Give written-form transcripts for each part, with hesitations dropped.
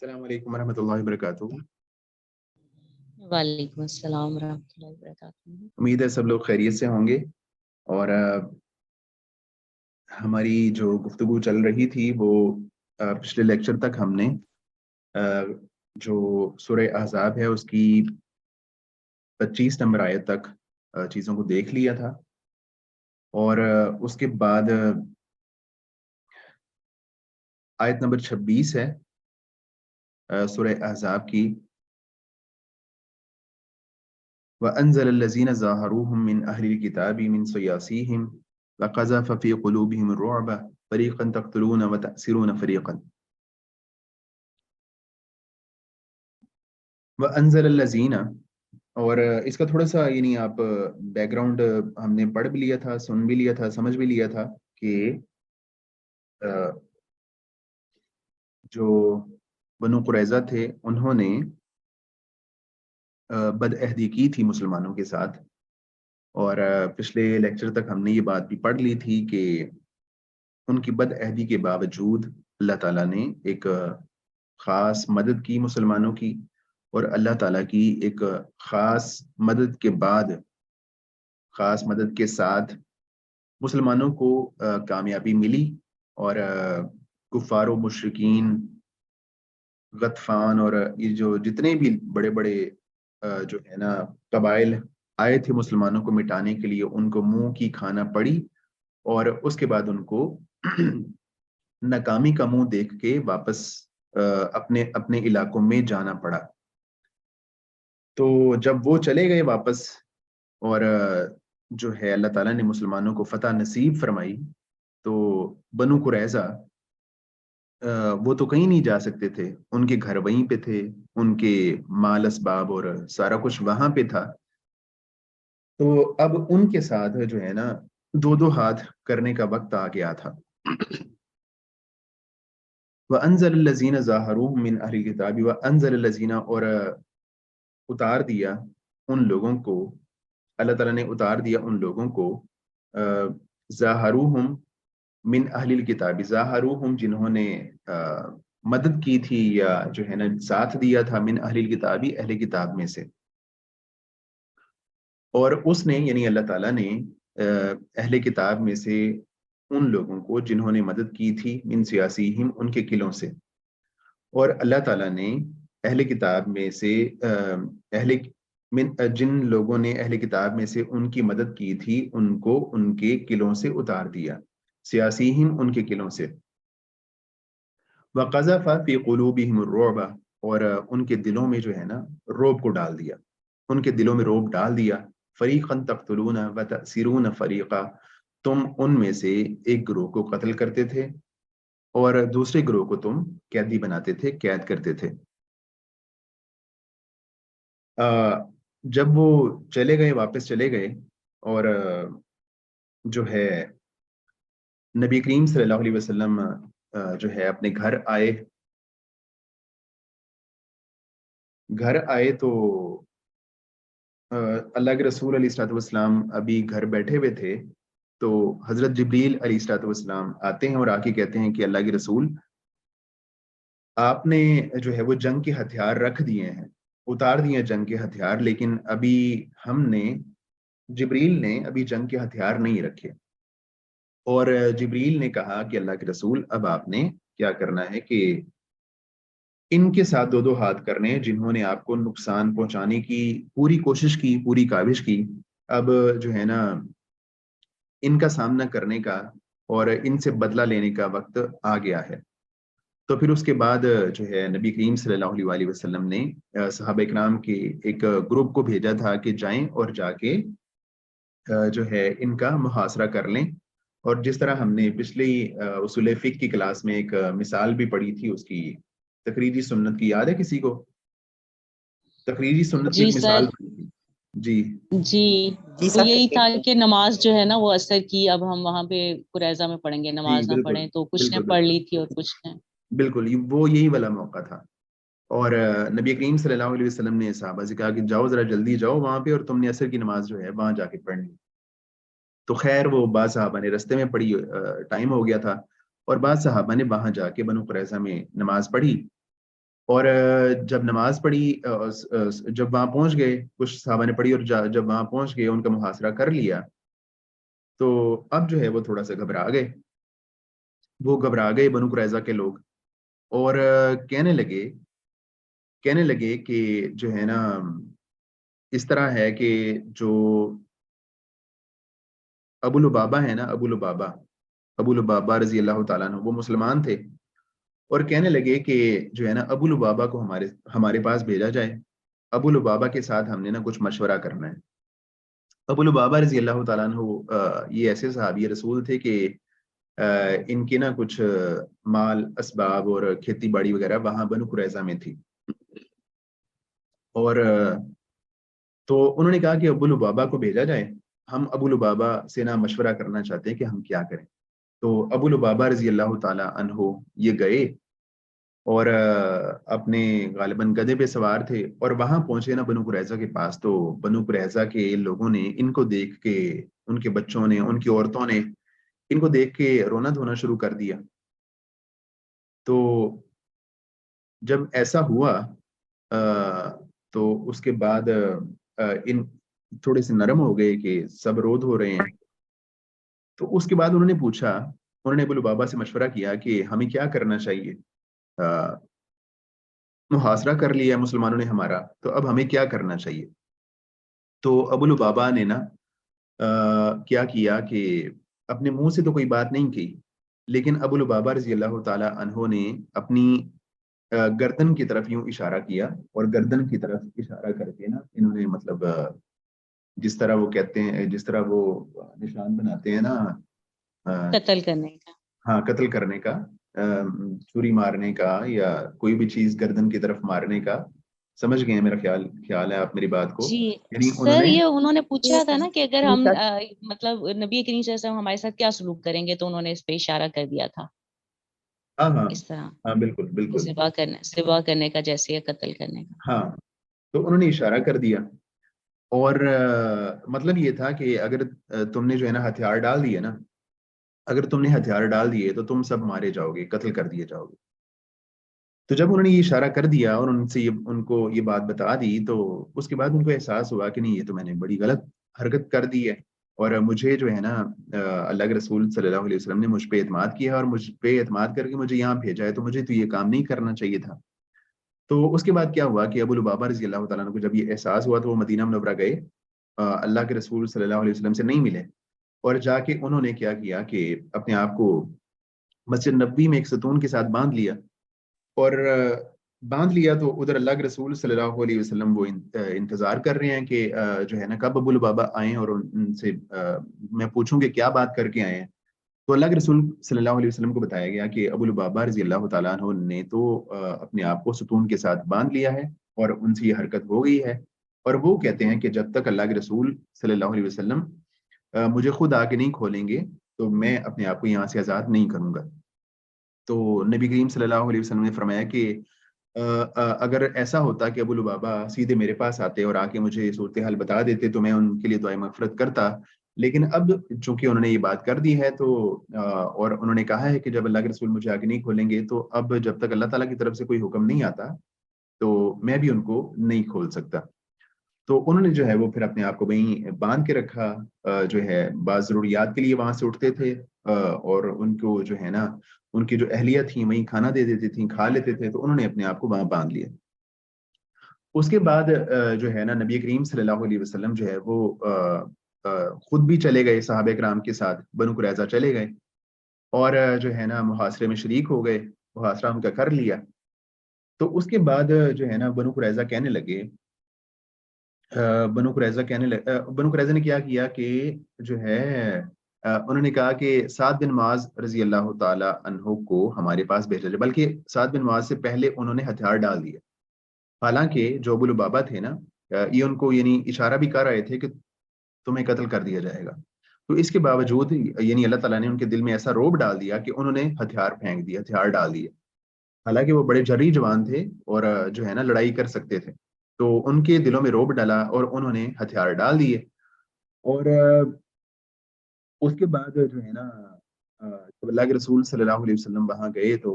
السلام علیکم ورحمۃ اللہ وبرکاتہ۔ وعلیکم السلام ورحمۃ اللہ وبرکاتہ۔ امید ہے سب لوگ خیریت سے ہوں گے۔ اور ہماری جو گفتگو چل رہی تھی وہ پچھلے لیکچر تک ہم نے جو سورہ احزاب ہے اس کی 25 نمبر آیت تک چیزوں کو دیکھ لیا تھا، اور اس کے بعد آیت نمبر 26 ہے سورہ احزاب کی، وَأَنزَلَ الَّذِينَ ظَاهَرُوهُم مِّنْ أَهْلِ الْكِتَابِ مِنْ صَيَاصِيهِمْ وَقَذَفَ فِي قُلُوبِهِمُ الرُّعْبَ فَرِيقًا تَقْتُلُونَ وَتَأْسِرُونَ فَرِيقًا۔ وَأَنزَلَ الَّذِينَ، اور اس کا تھوڑا سا آپ بیک گراؤنڈ ہم نے پڑھ بھی لیا تھا، سن بھی لیا تھا، سمجھ بھی لیا تھا کہ جو بنو قریظہ تھے انہوں نے بد عہدی کی تھی مسلمانوں کے ساتھ، اور پچھلے لیکچر تک ہم نے یہ بات بھی پڑھ لی تھی کہ ان کی بد عہدی کے باوجود اللہ تعالیٰ نے ایک خاص مدد کی مسلمانوں کی، اور اللہ تعالیٰ کی ایک خاص مدد کے بعد، خاص مدد کے ساتھ مسلمانوں کو کامیابی ملی، اور کفار و مشرکین، غطفان اور یہ جو جتنے بھی بڑے بڑے جو ہے نا قبائل آئے تھے مسلمانوں کو مٹانے کے لیے، ان کو منہ کی کھانا پڑی، اور اس کے بعد ان کو ناکامی کا منہ دیکھ کے واپس اپنے علاقوں میں جانا پڑا۔ تو جب وہ چلے گئے واپس، اور جو ہے اللہ تعالیٰ نے مسلمانوں کو فتح نصیب فرمائی، تو بنو قریظہ وہ تو کہیں نہیں جا سکتے تھے، ان کے گھر وہیں پہ تھے، ان کے مال اسباب اور سارا کچھ وہاں پہ تھا۔ تو اب ان کے ساتھ جو ہے نا دو دو ہاتھ کرنے کا وقت آ گیا تھا۔ وَأَنزَلَ الَّذِينَ ظَاهَرُوهُم مِّنْ أَهْلِ الْكِتَابِ وَأَنزَلَ الَّذِينَ، اور اتار دیا ان لوگوں کو، اللہ تعالیٰ نے اتار دیا ان لوگوں کو ظَاهَرُوهُم من اہل الکتاب، ظاہروہم جنہوں نے مدد کی تھی یا جو ہے نا ساتھ دیا تھا، من اہل الکتابی اہل کتاب میں سے، اور اس نے یعنی اللہ تعالیٰ نے اہل کتاب میں سے ان لوگوں کو جنہوں نے مدد کی تھی، من سیاسیہم ان کے قلوں سے، اور اللہ تعالیٰ نے اہل کتاب میں سے جن لوگوں نے اہل کتاب میں سے ان کی مدد کی تھی ان کو ان کے قلوں سے اتار دیا، سیاسیہم ان کے قلوں سے، وَقَذَفَ فِي قُلُوبِهِمُ الرُّعْبَ، اور ان کے دلوں میں جو ہے نا روب کو ڈال دیا، ان کے دلوں میں روب ڈال دیا، فَرِيقًا تَقْتُلُونَ وَتَأْسِرُونَ فَرِيقًا، تم ان میں سے ایک گروہ کو قتل کرتے تھے اور دوسرے گروہ کو تم قیدی بناتے تھے، قید کرتے تھے۔ جب وہ چلے گئے، واپس چلے گئے، اور جو ہے نبی کریم صلی اللہ علیہ وسلم جو ہے اپنے گھر آئے تو اللہ کے رسول علیہ الصلوۃ والسلام ابھی گھر بیٹھے ہوئے تھے، تو حضرت جبریل علیہ الصلوۃ والسلام آتے ہیں اور آ کے کہتے ہیں کہ اللہ کے رسول، آپ نے جو ہے وہ جنگ کے ہتھیار رکھ دیے ہیں، اتار دیے جنگ کے ہتھیار، لیکن ابھی جبریل نے ابھی جنگ کے ہتھیار نہیں رکھے، اور جبریل نے کہا کہ اللہ کے رسول اب آپ نے کیا کرنا ہے کہ ان کے ساتھ دو دو ہاتھ کرنے ہیں جنہوں نے آپ کو نقصان پہنچانے کی پوری کوشش کی، پوری کاوش کی، اب جو ہے نا ان کا سامنا کرنے کا اور ان سے بدلہ لینے کا وقت آ گیا ہے۔ تو پھر اس کے بعد جو ہے نبی کریم صلی اللہ علیہ وسلم نے صحابہ اکرام کے ایک گروپ کو بھیجا تھا کہ جائیں اور جا کے جو ہے ان کا محاصرہ کر لیں، اور جس طرح ہم نے پچھلی اصول فقہ کی کلاس میں ایک مثال بھی پڑھی تھی اس کی تقریری سنت کی، یاد ہے کسی کو؟ تقریری سنت کی جی ایک مثال سر، پڑھی تھی۔ جی جی وہ یہی تھا کہ نماز جو ہے نا وہ اثر کی، اب ہم وہاں پہ قریظہ میں پڑھیں گے، جی نماز نہ بالکل پڑھیں، تو کچھ نے بالکل پڑھ بالکل لی تھی اور کچھ نے۔ بالکل وہ یہی والا موقع تھا، اور نبی کریم صلی اللہ علیہ وسلم نے صحابہ سے کہا کہ جاؤ ذرا جلدی جاؤ وہاں پہ، اور تم نے عصر کی نماز جو ہے وہاں جا کے پڑھنی۔ تو خیر وہ بعض صحابہ نے رستے میں پڑھی، ٹائم ہو گیا تھا، اور بعض صحابہ نے وہاں جا کے بنو قریظہ میں نماز پڑھی، اور جب نماز پڑھی، جب وہاں پہنچ گئے، کچھ صحابہ نے پڑھی اور جب وہاں پہنچ گئے ان کا محاصرہ کر لیا، تو اب جو ہے وہ تھوڑا سا گھبرا گئے، وہ گھبرا گئے بنو قریظہ کے لوگ، اور کہنے لگے کہ جو ہے نا اس طرح ہے کہ جو ابو لبابہ ہے نا، ابو لبابہ رضی اللہ تعالیٰ عنہ وہ مسلمان تھے، اور کہنے لگے کہ جو ہے نا ابو لبابہ کو ہمارے پاس بھیجا جائے، ابو لبابہ کے ساتھ ہم نے نا کچھ مشورہ کرنا ہے۔ ابو لبابہ رضی اللہ تعالیٰ عنہ یہ ایسے صحابی رسول تھے کہ ان کے نا کچھ مال اسباب اور کھیتی باڑی وغیرہ وہاں بنو قریظہ میں تھی، اور تو انہوں نے کہا کہ ابو لبابہ کو بھیجا جائے، ہم ابو لبابہ سے نا مشورہ کرنا چاہتے ہیں کہ ہم کیا کریں۔ تو ابو لبابہ رضی اللہ تعالیٰ عنہ یہ گئے اور اپنے غالباً گدھے پہ سوار تھے، اور وہاں پہنچے نا بنو قریظہ کے پاس، تو بنو قریظہ کے لوگوں نے ان کو دیکھ کے، ان کے بچوں نے، ان کی عورتوں نے ان کو دیکھ کے رونا دھونا شروع کر دیا۔ تو جب ایسا ہوا تو اس کے بعد ان تھوڑے سے نرم ہو گئے کہ سب رو دھو رہے ہیں۔ تو اس کے بعد انہوں نے ابو لبابہ سے مشورہ کیا کہ ہمیں کیا کرنا چاہیے، محاصرہ کر لیا مسلمانوں نے ہمارا، تو اب ہمیں کیا کرنا چاہیے۔ تو ابو لبابہ نے نا کیا کیا کہ اپنے منہ سے تو کوئی بات نہیں کی، لیکن ابو لبابہ رضی اللہ تعالی عنہ نے اپنی گردن کی طرف یوں اشارہ کیا، اور گردن کی طرف اشارہ کر کے نا انہوں نے مطلب جس طرح وہ کہتے ہیں، جس طرح وہ نشان بناتے ہیں نا قتل کرنے کا، ہاں قتل کرنے کا، چھری مارنے کا یا کوئی بھی چیز گردن کی طرف مارنے کا، سمجھ گئے ہیں میرا خیال ہے آپ میری بات کو، جی یعنی سر یہ انہوں نے پوچھا تھا نا کہ اگر ہم مطلب نبی کریم صلی اللہ علیہ وسلم ہمارے ساتھ کیا سلوک کریں گے، تو انہوں نے اس پہ اشارہ کر دیا تھا ہاں ہاں اس طرح ہاں بالکل ذبح کرنے کا، جیسے قتل کرنے کا۔ ہاں، تو انہوں نے اشارہ کر دیا، اور مطلب یہ تھا کہ اگر تم نے جو ہے نا ہتھیار ڈال دیے نا، اگر تم نے ہتھیار ڈال دیے تو تم سب مارے جاؤ گے، قتل کر دیے جاؤ گے۔ تو جب انہوں نے یہ اشارہ کر دیا اور ان کو یہ بات بتا دی، تو اس کے بعد ان کو احساس ہوا کہ نہیں، یہ تو میں نے بڑی غلط حرکت کر دی ہے، اور مجھے جو ہے نا اللہ کے رسول صلی اللہ علیہ وسلم نے مجھ پہ اعتماد کیا، اور مجھ پہ اعتماد کر کے مجھے یہاں بھیجا ہے، تو مجھے تو یہ کام نہیں کرنا چاہیے تھا۔ تو اس کے بعد کیا ہوا کہ ابو لبابہ رضی اللہ تعالیٰ عنہ کو جب یہ احساس ہوا، تو وہ مدینہ منورہ گئے، اللہ کے رسول صلی اللہ علیہ وسلم سے نہیں ملے، اور جا کے انہوں نے کیا کیا کہ اپنے آپ کو مسجد نبوی میں ایک ستون کے ساتھ باندھ لیا، اور باندھ لیا تو ادھر اللہ کے رسول صلی اللہ علیہ وسلم وہ انتظار کر رہے ہیں کہ جو ہے نا کب ابو لبابہ آئیں اور ان سے میں پوچھوں کہ کیا بات کر کے آئے ہیں۔ تو اللہ کے رسول صلی اللہ علیہ وسلم کو بتایا گیا کہ ابو لبابہ رضی اللہ تعالیٰ عنہ نے تو اپنے آپ کو ستون کے ساتھ باندھ لیا ہے، اور ان سے یہ حرکت ہو گئی ہے، اور وہ کہتے ہیں کہ جب تک اللہ کے رسول صلی اللہ علیہ وسلم مجھے خود آ کے نہیں کھولیں گے، تو میں اپنے آپ کو یہاں سے آزاد نہیں کروں گا۔ تو نبی کریم صلی اللہ علیہ وسلم نے فرمایا کہ اگر ایسا ہوتا کہ ابو لبابہ سیدھے میرے پاس آتے اور آ کے مجھے صورتحال بتا دیتے، تو میں ان کے لیے دعائے مغفرت کرتا، لیکن اب چونکہ انہوں نے یہ بات کر دی ہے، تو اور انہوں نے کہا ہے کہ جب اللہ کے رسول مجھے آگے نہیں کھولیں گے، تو اب جب تک اللہ تعالیٰ کی طرف سے کوئی حکم نہیں آتا، تو میں بھی ان کو نہیں کھول سکتا۔ تو انہوں نے جو ہے وہ پھر اپنے آپ کو وہیں باندھ کے رکھا، جو ہے بعض ضروریات کے لیے وہاں سے اٹھتے تھے، اور ان کو جو ہے نا ان کی جو اہلیہ تھیں وہیں کھانا دے دیتی تھیں، کھا لیتے تھے، تو انہوں نے اپنے آپ کو وہاں باندھ لیا۔ اس کے بعد جو ہے نا نبی کریم صلی اللہ علیہ وسلم جو ہے وہ خود بھی چلے گئے صحابہ کرام کے ساتھ، بنو قریظہ چلے گئے، اور جو ہے نا محاصرے میں شریک ہو گئے، محاصرہ ان کا کر لیا۔ تو اس کے بعد جو ہے نا بنو قریظہ کہنے لگے، بنو قریظہ نے کیا کیا کہ جو ہے انہوں نے کہا کہ سعد بن معاذ رضی اللہ تعالی عنہ کو ہمارے پاس بھیجا جائے، بلکہ سعد بن معاذ سے پہلے انہوں نے ہتھیار ڈال دیے، حالانکہ جو ابو لبابہ تھے نا یہ ان کو یعنی اشارہ بھی کر رہے تھے کہ تمہیں قتل کر دیا جائے گا، تو اس کے باوجود یعنی اللہ تعالیٰ نے ان کے دل میں ایسا روب ڈال دیا کہ انہوں نے ہتھیار پھینک دیے، ہتھیار ڈال دیے، حالانکہ وہ بڑے جری جوان تھے اور جو ہے نا لڑائی کر سکتے تھے، تو ان کے دلوں میں روب ڈالا اور انہوں نے ہتھیار ڈال دیے۔ اور اس کے بعد جو ہے نا جب اللہ کے رسول صلی اللہ علیہ وسلم وہاں گئے، تو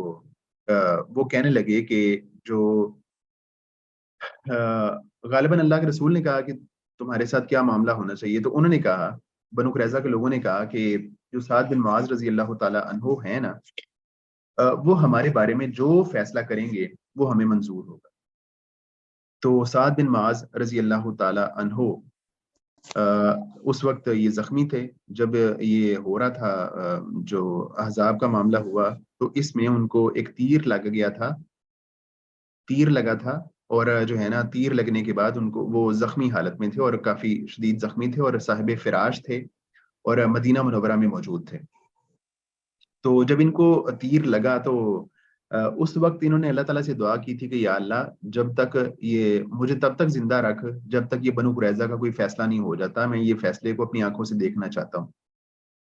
وہ کہنے لگے کہ جو غالباً اللہ کے رسول نے کہا کہ تمہارے ساتھ کیا معاملہ ہونا چاہیے، تو انہوں نے کہا، بنو قریظہ کے لوگوں نے کہا کہ جو سعد بن معاذ رضی اللہ تعالی عنہ ہیں نا، وہ ہمارے بارے میں جو فیصلہ کریں گے وہ ہمیں منظور ہوگا۔ تو سعد بن معاذ رضی اللہ تعالی عنہ اس وقت یہ زخمی تھے جب یہ ہو رہا تھا، جو احزاب کا معاملہ ہوا تو اس میں ان کو ایک تیر لگ گیا تھا، تیر لگا تھا، اور جو ہے نا تیر لگنے کے بعد ان کو وہ زخمی حالت میں تھے اور کافی شدید زخمی تھے، اور صاحب فراش تھے اور مدینہ منورہ میں موجود تھے۔ تو جب ان کو تیر لگا تو اس وقت انہوں نے اللہ تعالیٰ سے دعا کی تھی کہ یا اللہ جب تک یہ مجھے تب تک زندہ رکھ جب تک یہ بنو قریظہ کا کوئی فیصلہ نہیں ہو جاتا، میں یہ فیصلے کو اپنی آنکھوں سے دیکھنا چاہتا ہوں۔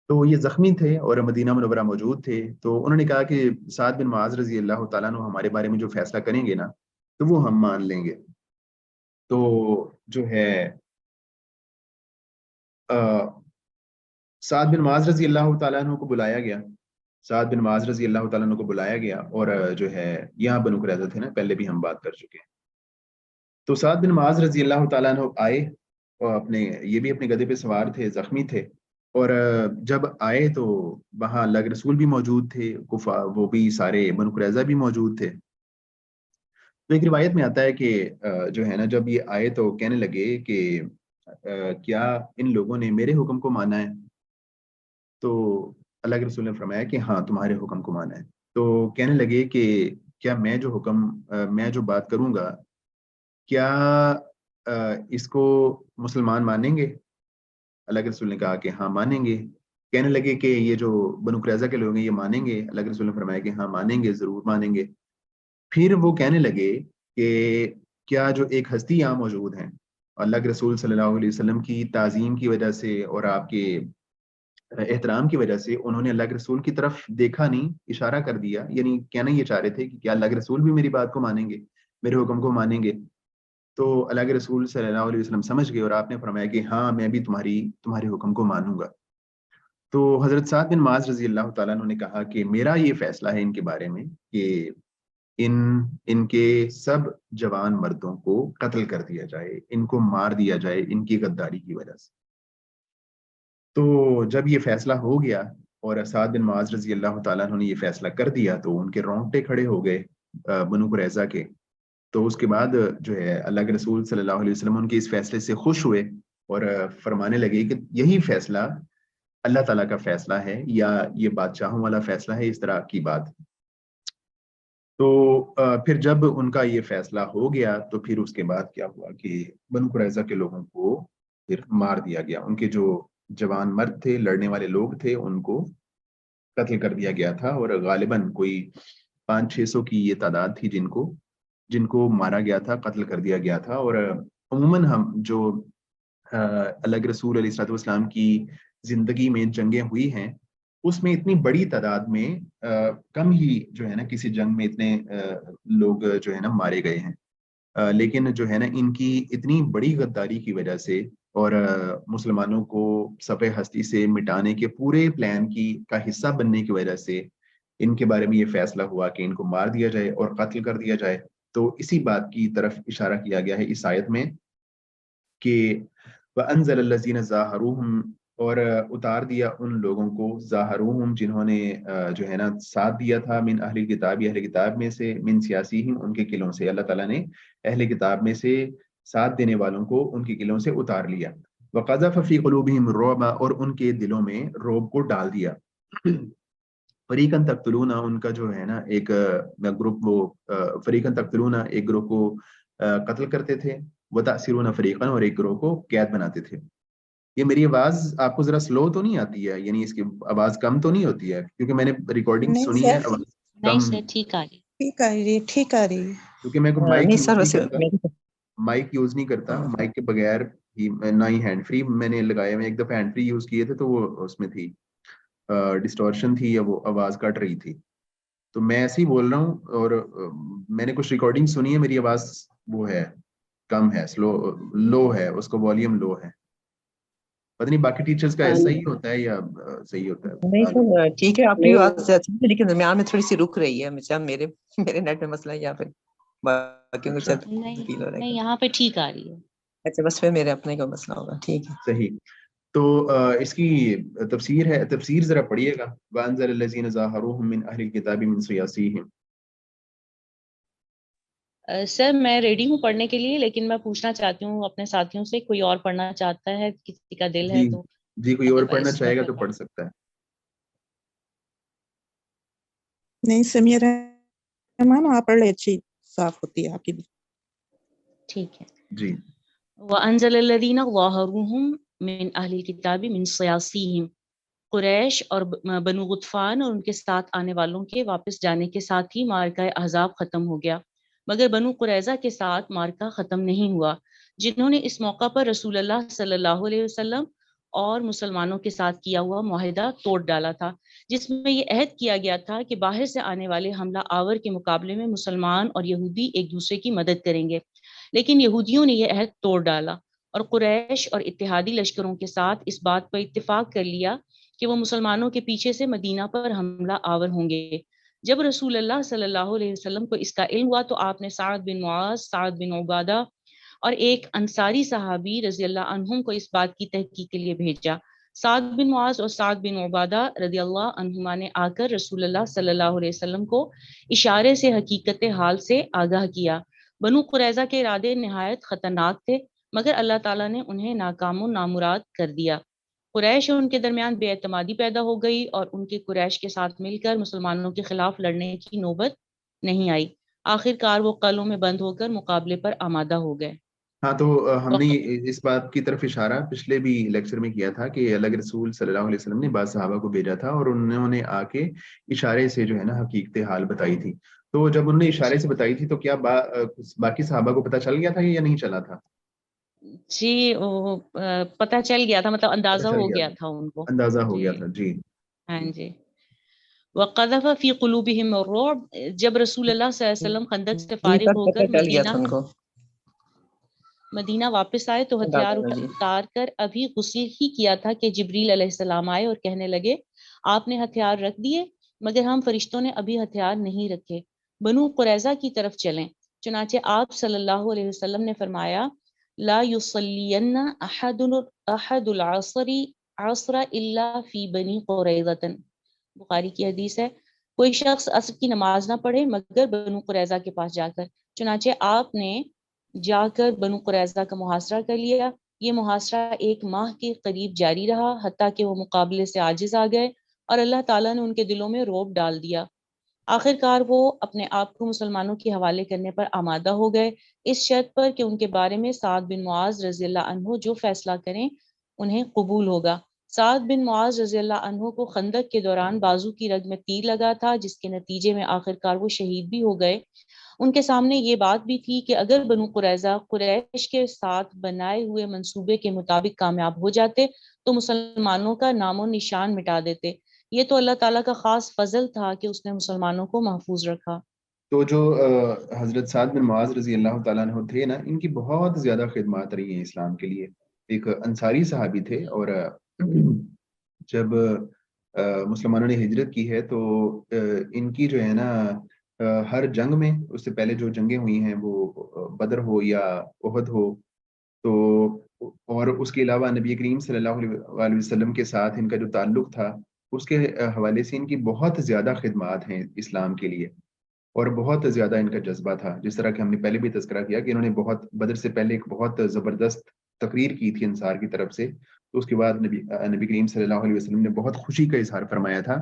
تو یہ زخمی تھے اور مدینہ منورہ موجود تھے، تو انہوں نے کہا کہ سعد بن معاذ رضی اللہ تعالیٰ عنہ ہمارے بارے میں جو فیصلہ کریں گے نا تو وہ ہم مان لیں گے۔ تو جو ہے سعد بن معاذ رضی اللہ تعالیٰ عنہ کو بلایا گیا، سعد بن معاذ رضی اللہ تعالیٰ عنہ کو بلایا گیا، اور جو ہے یہاں بنو قریظہ تھے نا، پہلے بھی ہم بات کر چکے ہیں۔ تو سعد بن معاذ رضی اللہ تعالیٰ عنہ آئے، اور یہ بھی اپنے گدھے پہ سوار تھے، زخمی تھے، اور جب آئے تو وہاں اللہ کے رسول بھی موجود تھے، وہ بھی سارے بنو قریظہ بھی موجود تھے۔ تو ایک روایت میں آتا ہے کہ جو ہے نا جب یہ آئے تو کہنے لگے کہ کیا ان لوگوں نے میرے حکم کو مانا ہے؟ تو اللہ کے رسول نے فرمایا کہ ہاں تمہارے حکم کو مانا ہے۔ تو کہنے لگے کہ کیا میں جو بات کروں گا کیا اس کو مسلمان مانیں گے؟ اللہ کے رسول نے کہا کہ ہاں مانیں گے۔ کہنے لگے کہ یہ جو بنو قریظہ کے لوگ ہیں یہ مانیں گے؟ اللہ کے رسول نے فرمایا کہ ہاں مانیں گے، ضرور مانیں گے۔ پھر وہ کہنے لگے کہ کیا جو ایک ہستی یہاں موجود ہیں، اللہ کے رسول صلی اللہ علیہ وسلم کی تعظیم کی وجہ سے اور آپ کے احترام کی وجہ سے انہوں نے اللہ کے رسول کی طرف دیکھا نہیں، اشارہ کر دیا، یعنی کہنا یہ چاہ رہے تھے کہ کیا اللہ کے رسول بھی میری بات کو مانیں گے، میرے حکم کو مانیں گے؟ تو اللہ کے رسول صلی اللہ علیہ وسلم سمجھ گئے اور آپ نے فرمایا کہ ہاں میں بھی تمہارے حکم کو مانوں گا۔ تو حضرت سعد بن معاذ رضی اللہ تعالیٰ عنہ نے کہا کہ میرا یہ فیصلہ ہے ان کے بارے میں کہ ان کے سب جوان مردوں کو قتل کر دیا جائے، ان کو مار دیا جائے ان کی غداری کی وجہ سے۔ تو جب یہ فیصلہ ہو گیا اور سعد بن معاذ رضی اللہ تعالیٰ عنہ نے یہ فیصلہ کر دیا تو ان کے رونگٹے کھڑے ہو گئے بنو قریظہ کے۔ تو اس کے بعد جو ہے اللہ کے رسول صلی اللہ علیہ وسلم ان کے اس فیصلے سے خوش ہوئے اور فرمانے لگے کہ یہی فیصلہ اللہ تعالیٰ کا فیصلہ ہے یا یہ بادشاہوں والا فیصلہ ہے، اس طرح کی بات۔ تو پھر جب ان کا یہ فیصلہ ہو گیا تو پھر اس کے بعد کیا ہوا کہ بنو قریظہ کے لوگوں کو پھر مار دیا گیا، ان کے جو جوان مرد تھے، لڑنے والے لوگ تھے، ان کو قتل کر دیا گیا تھا، اور غالباً کوئی 500-600 کی یہ تعداد تھی جن کو مارا گیا تھا، قتل کر دیا گیا تھا۔ اور عموماً ہم جو اللہ کے رسول علیہ الصلوۃ والسلام کی زندگی میں جنگیں ہوئی ہیں اس میں اتنی بڑی تعداد میں کم ہی جو ہے نا کسی جنگ میں اتنے لوگ جو ہے نا مارے گئے ہیں، لیکن جو ہے نا ان کی اتنی بڑی غداری کی وجہ سے اور مسلمانوں کو صفحہ ہستی سے مٹانے کے پورے پلان کا حصہ بننے کی وجہ سے ان کے بارے میں یہ فیصلہ ہوا کہ ان کو مار دیا جائے اور قتل کر دیا جائے۔ تو اسی بات کی طرف اشارہ کیا گیا ہے اس آیت میں کہ وَأَنزَلَ الَّذِينَ ظَاهَرُوهُمْ، اور اتار دیا ان لوگوں کو ظاہروہم جنہوں نے جو ہے نا ساتھ دیا تھا، من اہل کتاب، اہل کتاب میں سے، من سیاسیہم ان کے قلعوں سے، اللہ تعالیٰ نے اہل کتاب میں سے ساتھ دینے والوں کو ان کے قلعوں سے اتار لیا۔ وَقَذَفَ فِي قُلُوبِهِمُ الرُّعْبَ، اور ان کے دلوں میں رعب کو ڈال دیا۔ فریقاً تقتلون، ان کا جو ہے نا ایک گروپ، وہ فریقاً تقتلون ایک گروہ کو قتل کرتے تھے، وتأسرون فریقاً اور ایک گروہ کو قید بناتے تھے۔ یہ میری آواز آپ کو ذرا سلو تو نہیں آتی ہے؟ یعنی اس کی آواز کم تو نہیں ہوتی ہے؟ کیونکہ میں نے ریکارڈنگ نہیں سنی ہے، سر، آواز نہیں کم، سر ٹھیک آ گئی، ٹھیک آ رہی ہے، ٹھیک آ رہی ہے۔ کیونکہ میں کو مائک نہیں یوز سر، نہیں کرتا، میری مائک یوز نہیں کرتا، مائک کے بغیر ہی، نہ ہی ہینڈ فری میں نے لگایا، میں ایک دفعہ ہینڈ فری یوز کیے تھے تو وہ اس میں تھی ڈسٹورشن تھی یا وہ آواز کٹ رہی تھی۔ تو میں ایسے ہی بول رہا ہوں، اور میں نے کچھ ریکارڈنگ سنی ہے، میری آواز وہ ہے کم ہے، لو ہے، اس کو والیوم لو ہے۔ پتہ نہیں باقی ٹیچرز کا ایسا ہی ہوتا ہے یا صحیح ہوتا نہیں ہے؟ سر ٹھیک ہے، آپ کی بات سے اچھی ہے، لیکن درمیان میں تھوڑی سی رک رہی ہے، مجھے میرے نیٹ میں مسئلہ ہے یا پھر باقیوں کو شاید فیل ہو رہا نہیں ہے. یہاں پہ ٹھیک آ رہی ہے. اچھا بس پھر میرے اپنے کا مسئلہ ہوگا. ٹھیک ہے صحیح. تو اس کی تفسیر ہے، تفسیر ذرا پڑھیے گا. وَأَنزَلَ الَّذِينَ ظَاهَرُوهُم مِّنْ أَهْلِ الْكِتَابِ مِنْ صِيَاصِيهِمْ. سر میں ریڈی ہوں پڑھنے کے لیے، لیکن میں پوچھنا چاہتی ہوں اپنے ساتھیوں سے، کوئی اور پڑھنا چاہتا ہے، کسی کا دل ہے تو جی کوئی اور پڑھنا ادروائز میں چاہے گا تو پڑھ پڑھ سکتا ہے. نہیں سمیہ رحمان آپ پڑھ لے، اچھی صاف ہوتی ہے آپ کی بھی. ٹھیک ہے. جی. وَأَنزَلَ الَّذِينَ ظَاهَرُوهُم مِّنْ أَهْلِ الْكِتَابِ مِنْ صِيَاصِيهِمْ. قریش اور بنو غطفان اور ان کے ساتھ آنے والوں کے واپس جانے کے ساتھ ہی مارکہ احزاب ختم ہو گیا، مگر بنو قریظہ کے ساتھ مارکہ ختم نہیں ہوا، جنہوں نے اس موقع پر رسول اللہ صلی اللہ علیہ وسلم اور مسلمانوں کے ساتھ کیا ہوا معاہدہ توڑ ڈالا تھا، جس میں یہ عہد کیا گیا تھا کہ باہر سے آنے والے حملہ آور کے مقابلے میں مسلمان اور یہودی ایک دوسرے کی مدد کریں گے، لیکن یہودیوں نے یہ عہد توڑ ڈالا اور قریش اور اتحادی لشکروں کے ساتھ اس بات پر اتفاق کر لیا کہ وہ مسلمانوں کے پیچھے سے مدینہ پر حملہ آور ہوں گے. جب رسول اللہ صلی اللہ علیہ وسلم کو اس کا علم ہوا تو آپ نے سعد بن معاذ، سعد بن عبادہ اور ایک انصاری صحابی رضی اللہ عنہم کو اس بات کی تحقیق کے لیے بھیجا. سعد بن معاذ اور سعد بن عبادہ رضی اللہ عنہما نے آ کر رسول اللہ صلی اللہ علیہ وسلم کو اشارے سے حقیقت حال سے آگاہ کیا. بنو قریظہ کے ارادے نہایت خطرناک تھے، مگر اللہ تعالیٰ نے انہیں ناکام و نامراد کر دیا. قریش اور ان کے درمیان بے اعتمادی پیدا ہو گئی اور ان کے قریش کے ساتھ مل کر مسلمانوں کے خلاف لڑنے کی نوبت نہیں آئی. آخر کار وہ قلعوں میں بند ہو کر مقابلے پر آمادہ ہو گئے. ہاں تو ہم نے اس بات کی طرف اشارہ پچھلے بھی لیکچر میں کیا تھا کہ اللہ کے رسول صلی اللہ علیہ وسلم نے بعض صحابہ کو بھیجا تھا اور انہوں نے آ کے اشارے سے جو ہے نا حقیقت حال بتائی تھی. تو جب انہوں نے اشارے سے بتائی تھی تو کیا باقی صحابہ کو پتہ چل گیا تھا یا نہیں چلا تھا؟ جی پتہ چل گیا تھا، مطلب اندازہ ہو گیا تھا ان کو. اندازہ ہو گیا تھا. جی. ہاں جی. وقذف فی قلوبہم الرعب. جب رسول اللہ صلی اللہ علیہ وسلم خندق سے فارغ ہو پتہ کر چل گیا تھا ان کو. مدینہ واپس آئے تو ہتھیار اتار کر ابھی غسل ہی کیا تھا کہ جبریل علیہ السلام آئے اور کہنے لگے آپ نے ہتھیار رکھ دیے، مگر ہم فرشتوں نے ابھی ہتھیار نہیں رکھے، بنو قریظہ کی طرف چلیں. چنانچہ آپ صلی اللہ علیہ وسلم نے فرمایا لا یصلین احد العصر الا فی بنی قریظہ. بخاری کی حدیث ہے، کوئی شخص عصر کی نماز نہ پڑھے مگر بنو قریظہ کے پاس جا کر. چنانچہ آپ نے جا کر بنو قریظہ کا محاصرہ کر لیا. یہ محاصرہ 1 ماہ کے قریب جاری رہا، حتیٰ کہ وہ مقابلے سے عاجز آ گئے اور اللہ تعالیٰ نے ان کے دلوں میں رعب ڈال دیا. آخر کار وہ اپنے آپ کو مسلمانوں کے حوالے کرنے پر آمادہ ہو گئے، اس شرط پر کہ ان کے بارے میں سعد بن معاذ رضی اللہ عنہ جو فیصلہ کریں انہیں قبول ہوگا. سعد بن معاذ رضی اللہ عنہ کو خندق کے دوران بازو کی رگ میں تیر لگا تھا، جس کے نتیجے میں آخر کار وہ شہید بھی ہو گئے. ان کے سامنے یہ بات بھی تھی کہ اگر بنو قریظہ قریش کے ساتھ بنائے ہوئے منصوبے کے مطابق کامیاب ہو جاتے تو مسلمانوں کا نام و نشان مٹا دیتے. یہ تو اللہ تعالیٰ کا خاص فضل تھا کہ اس نے مسلمانوں کو محفوظ رکھا. تو جو حضرت سعد بن معاذ رضی اللہ تعالیٰ عنہ تھے نا، ان کی بہت زیادہ خدمات رہی ہیں اسلام کے لیے. ایک انصاری صحابی تھے اور جب مسلمانوں نے ہجرت کی ہے تو ان کی جو ہے نا ہر جنگ میں، اس سے پہلے جو جنگیں ہوئی ہیں وہ بدر ہو یا احد ہو، تو اور اس کے علاوہ نبی کریم صلی اللہ علیہ وسلم کے ساتھ ان کا جو تعلق تھا اس کے حوالے سے ان کی بہت زیادہ خدمات ہیں اسلام کے لیے اور بہت زیادہ ان کا جذبہ تھا. جس طرح کہ ہم نے پہلے بھی تذکرہ کیا کہ انہوں نے بہت بدر سے پہلے ایک بہت زبردست تقریر کی تھی انصار کی طرف سے، تو اس کے بعد نبی کریم صلی اللہ علیہ وسلم نے بہت خوشی کا اظہار فرمایا تھا.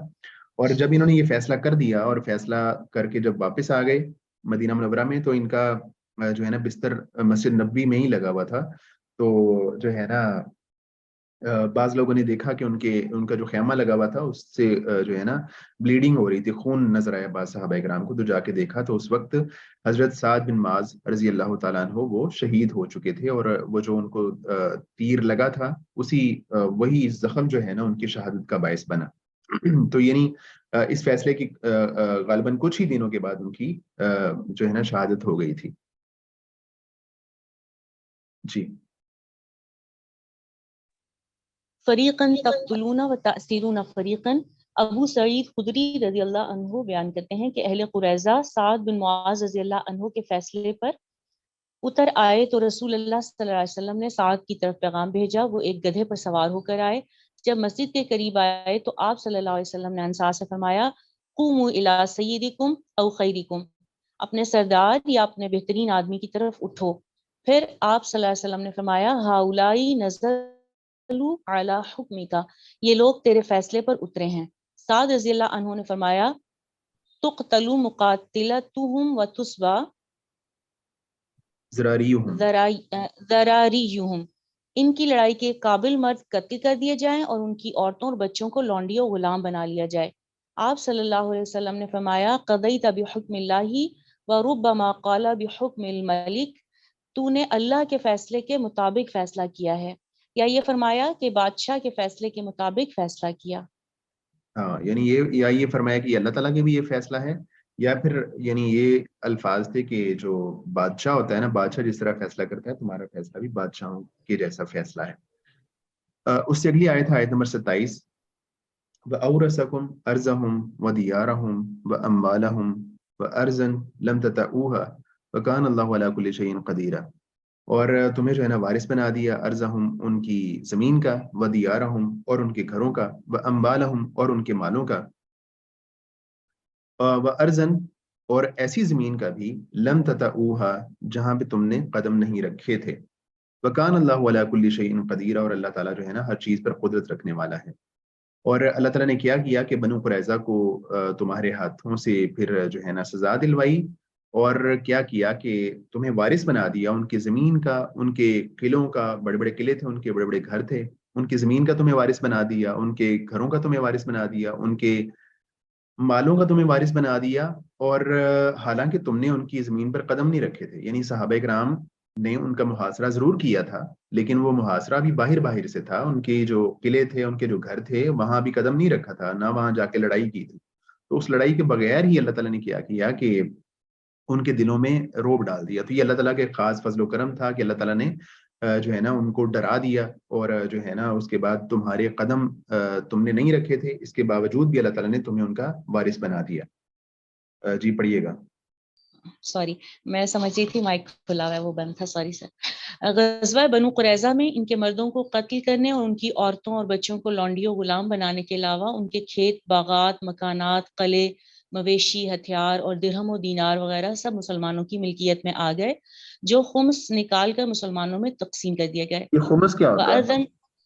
اور جب انہوں نے یہ فیصلہ کر دیا اور فیصلہ کر کے جب واپس آ گئے مدینہ منورہ میں، تو ان کا جو ہے نا بستر مسجد نبوی میں ہی لگا ہوا تھا. تو جو ہے نا بعض لوگوں نے دیکھا کہ ان کا جو خیمہ لگا ہوا تھا اس سے جو ہے نا بلیڈنگ ہو رہی تھی، خون نظر آیا بعض صحابہ کرام کو. تو جا کے دیکھا تو اس وقت حضرت سعد بن معاذ رضی اللہ تعالیٰ عنہ وہ شہید ہو چکے تھے، اور وہ جو ان کو تیر لگا تھا وہی زخم جو ہے نا ان کی شہادت کا باعث بنا. تو یعنی اس فیصلے کی غالباً کچھ ہی دنوں کے بعد ان کی جو ہے نا شہادت ہو گئی تھی. جی. فریقاً تقتلون و تأسیرون فریقاً. ابو سعید خدری رضی اللہ عنہ بیان کرتے ہیں کہ اہل قریظہ سعد بن معاذ رضی اللہ عنہ کے فیصلے پر اتر آئے تو رسول اللہ صلی اللہ علیہ وسلم نے سعد کی طرف پیغام بھیجا، وہ ایک گدھے پر سوار ہو کر آئے۔ جب مسجد کے قریب آئے تو آپ صلی اللہ علیہ وسلم نے انصار سے فرمایا قوموا الی سیدکم او خیرکم، اپنے سردار یا اپنے بہترین آدمی کی طرف اٹھو۔ پھر آپ صلی اللہ علیہ وسلم نے فرمایا ہؤلاء نزلوا علی حکمک، یہ لوگ تیرے فیصلے پر اترے ہیں۔ سعد رضی اللہ عنہ نے فرمایا تقتل مقاتلتهم وتسبى ذراریہم، ان کی لڑائی کے قابل مرد قتل کر دیے جائیں اور ان کی عورتوں اور بچوں کو لونڈی اور غلام بنا لیا جائے۔ آپ صلی اللہ علیہ وسلم نے فرمایا قضیت بحکم اللہ وربما قال بحکم الملک، تو نے اللہ کے فیصلے کے مطابق فیصلہ کیا ہے، یا یہ فرمایا کہ بادشاہ کے فیصلے کے مطابق فیصلہ کیا۔ ہاں یعنی یہ فرمایا کہ اللہ تعالیٰ کے بھی یہ فیصلہ ہے، یا پھر یعنی یہ الفاظ تھے کہ جو بادشاہ ہوتا ہے نا، بادشاہ جس طرح فیصلہ کرتا ہے تمہارا فیصلہ بھی بادشاہوں کے جیسا فیصلہ ہے۔ اس سے اگلی آیت ہے آیت نمبر 27، وَأَوْرَثَكُمْ أَرْضَهُمْ وَدِيَارَهُمْ وَأَمْوَالَهُمْ وَأَرْضًا لَمْ تَطَئُوهَا وَكَانَ اللَّهُ عَلَى كُلِّ شَيْءٍ قَدِيرًا، اور تمہیں جو ہے نا وارث بنا دیا ارضہم، ان کی زمین کا، ودیارہم اور ان کے گھروں کا، واموالہم اور ان کے مالوں کا، وارضن اور ایسی زمین کا بھی، لم تطئوہا جہاں پہ تم نے قدم نہیں رکھے تھے، وکان اللہ علی کل شیء قدیر، اور اللہ تعالیٰ جو ہے نا ہر چیز پر قدرت رکھنے والا ہے۔ اور اللہ تعالیٰ نے کیا کیا کہ بنو قریظہ کو تمہارے ہاتھوں سے پھر جو ہے نا سزا دلوائی، اور کیا کیا کہ تمہیں وارث بنا دیا ان کی زمین کا، ان کے قلعوں کا، بڑے بڑے قلعے تھے ان کے، بڑے بڑے گھر تھے، ان کی زمین کا تمہیں وارث بنا دیا، ان کے گھروں کا تمہیں وارث بنا دیا، ان کے مالوں کا تمہیں وارث بنا دیا، اور حالانکہ تم نے ان کی زمین پر قدم نہیں رکھے تھے۔ یعنی صحابہ کرام نے ان کا محاصرہ ضرور کیا تھا، لیکن وہ محاصرہ بھی باہر سے تھا، ان کے جو قلعے تھے، ان کے جو گھر تھے، وہاں بھی قدم نہیں رکھا تھا، نہ وہاں جا کے لڑائی کی تھی۔ تو اس لڑائی کے بغیر ہی اللہ تعالیٰ نے کیا کہ ان کے دلوں میں روب ڈال دیا۔ تو یہ اللہ تعالیٰ کے خاص فضل و کرم تھا کہ اللہ تعالیٰ نے جو ہے نا ان کو ڈرا دیا، اور جو ہے نا اس کے بعد تمہارے قدم تم نے نہیں رکھے تھے، اس کے باوجود بھی اللہ تعالیٰ نے تمہیں ان کا وارث بنا دیا۔ جی پڑھیے گا۔ سوری، میں سمجھ رہی تھی مائک کھلا ہوا ہے، وہ بند تھا، سوری سر۔ غزوہ بنو قریظہ میں ان کے مردوں کو قتل کرنے اور ان کی عورتوں اور بچوں کو لونڈیوں غلام بنانے کے علاوہ ان کے کھیت، باغات، مکانات، قلعے، مویشی، ہتھیار اور درہم و دینار وغیرہ سب مسلمانوں کی ملکیت میں آ گئے، جو خمس نکال کر مسلمانوں میں تقسیم کر دیے گئے۔ یہ خمس کیا ہوتا ہے؟